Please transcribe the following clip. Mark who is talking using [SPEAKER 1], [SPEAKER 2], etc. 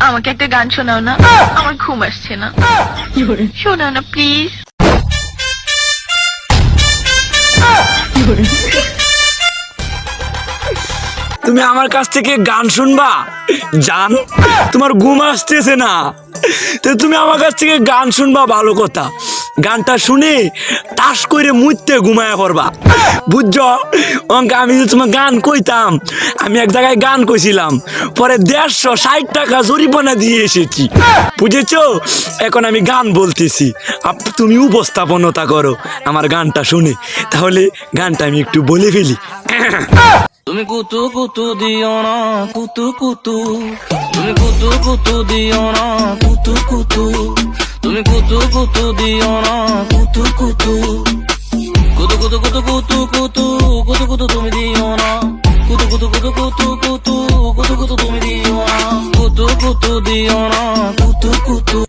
[SPEAKER 1] আমাকে একটা গান শোনাও না, আমার ঘুম আসছে না। শোনাও না প্লিজ।
[SPEAKER 2] তুমি আমার কাছ থেকে গান শুনবা জান? তোমার ঘুম আসতেছে না, তো তুমি আমার কাছ থেকে গান শুনবা ভালো কথা। গানটা শুনে টাস করে মুইতে ঘুমায়া পড়বা, বুঝছো? আমি যে তোমার গান কইতাম, আমি এক জায়গায় গান কইছিলাম, পরে 150 টাকা জরিমানা দিয়ে এসেছি, বুঝেছো? এখন আমি গান বলতেছি, তুমি উপস্থাপনতা করো আমার গানটা শুনে। তাহলে গানটা আমি একটু বলে ফেলি।
[SPEAKER 3] তুমি কুতু কুতু দিও না কুতু কুতু, তুমি কুতু কুতু দিও না কুতু কুতু, তুমি কুতু কুতু দিও না কুতু কুতু, কুতু কুতু কুতু কুতু কুতু কুতু কুতু তুমি দিও না, কুতু কুতু কুতু কুতু কুতু কুতু কুতু তুমি দিও না, কুতু কুতু দিও না কুতু কুতু।